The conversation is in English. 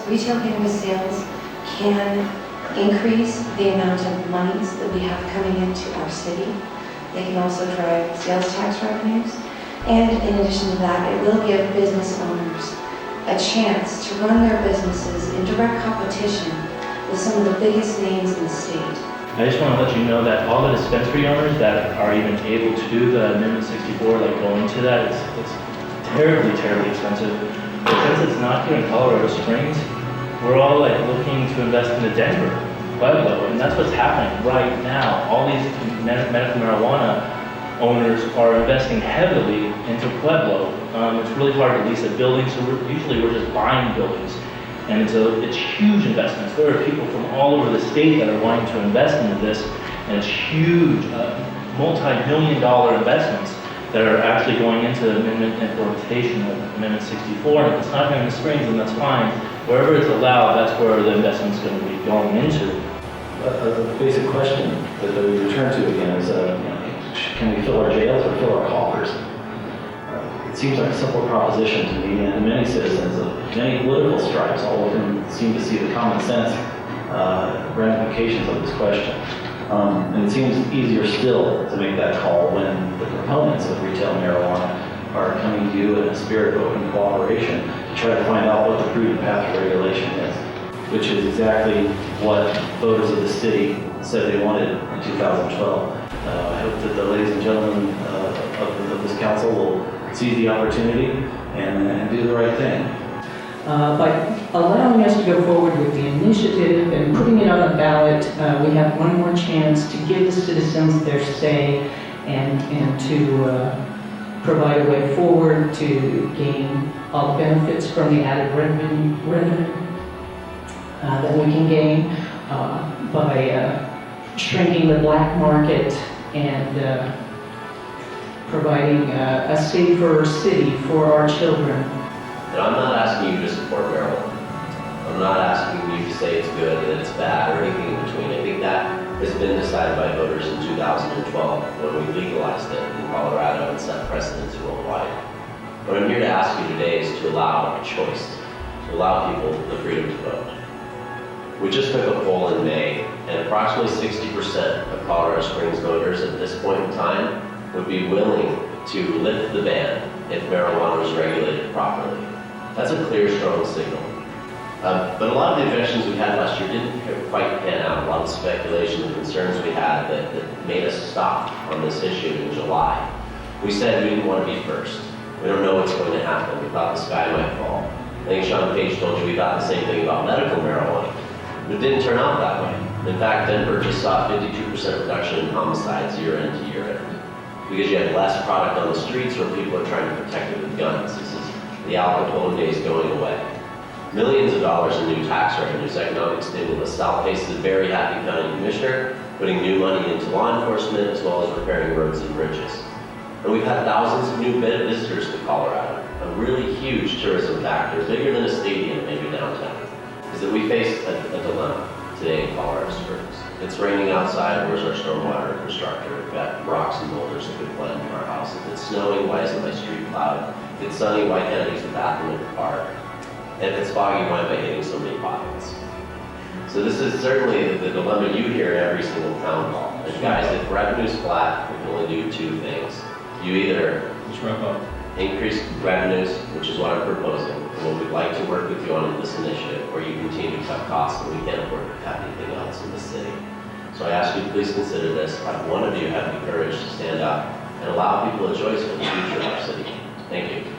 retail cannabis sales can increase the amount of monies that we have coming into our city. They can also drive sales tax revenues. And in addition to that, it will give business owners a chance to run their businesses in direct competition with some of the biggest names in the state. I just want to let you know that all the dispensary owners that are even able to do the Amendment 64, like going to that, it's terribly, terribly expensive. But since it's not here in Colorado Springs, we're all like looking to invest into Denver, Pueblo, and that's what's happening right now. All these medical marijuana owners are investing heavily into Pueblo. It's really hard to lease a building, so we're just buying buildings. And it's huge investments. There are people from all over the state that are wanting to invest into this, and it's huge, multi-million-dollar investments that are actually going into amendment implementation of Amendment 64. And if it's not here in the Springs, then that's fine. Wherever it's allowed, that's where the investment's going to be going into. The basic question that we return to again is, can we fill our jails or fill our coffers? It seems like a simple proposition to me, and many citizens of many political stripes, all of them seem to see the common sense ramifications of this question. And it seems easier still to make that call when the proponents of retail marijuana are coming to you in a spirit of open cooperation to try to find out what the prudent path to regulation is, which is exactly what voters of the city said they wanted in 2012. I hope that the ladies and gentlemen of this council will seize the opportunity and do the right thing. By allowing us to go forward with the initiative and putting it on the ballot, we have one more chance to give the citizens their say and to provide a way forward to gain all the benefits from the added revenue that we can gain by shrinking the black market and providing a safer city for our children. And I'm not asking you to support marijuana. I'm not asking you to say it's good and it's bad or anything in between. I think that has been decided by voters in 2012 when we legalized it in Colorado and set precedents worldwide. What I'm here to ask you today is to allow a choice, to allow people the freedom to vote. We just took a poll in May, and approximately 60% of Colorado Springs voters at this point in time would be willing to lift the ban if marijuana was regulated properly. That's a clear, strong signal. But a lot of the objections we had last year didn't quite pan out. A lot of speculation and concerns we had that made us stop on this issue in July. We said we didn't want to be first. We don't know what's going to happen. We thought the sky might fall. I think Sean Page told you we thought the same thing about medical marijuana. But it didn't turn out that way. In fact, Denver just saw a 52% reduction in homicides year end to year end. Because you have less product on the streets where people are trying to protect it with guns. This is the Al Capone days going away. Millions of dollars in new tax revenues, economic stimulus. South Pace is a very happy county commissioner, putting new money into law enforcement as well as repairing roads and bridges. And we've had thousands of new visitors to Colorado. A really huge tourism factor, bigger than a stadium maybe downtown, is that we face a dilemma today in Colorado Springs. It's raining outside, where's our stormwater infrastructure? We've got rocks and boulders that could blend into our house. If it's snowing, why isn't my street plowed? If it's sunny, why can't I use the bathroom in the park? And if it's foggy, why am I hitting so many potholes? So this is certainly the dilemma you hear in every single town hall. And guys, if revenue's flat, we can only do two things. You either increase revenues, which is what I'm proposing, and what we'd like to work with you on this initiative, or you continue to cut costs and we can't afford to have anything else in the city. So I ask you to please consider this. Have one of you have the courage to stand up and allow people a choice for the future of our city. Thank you.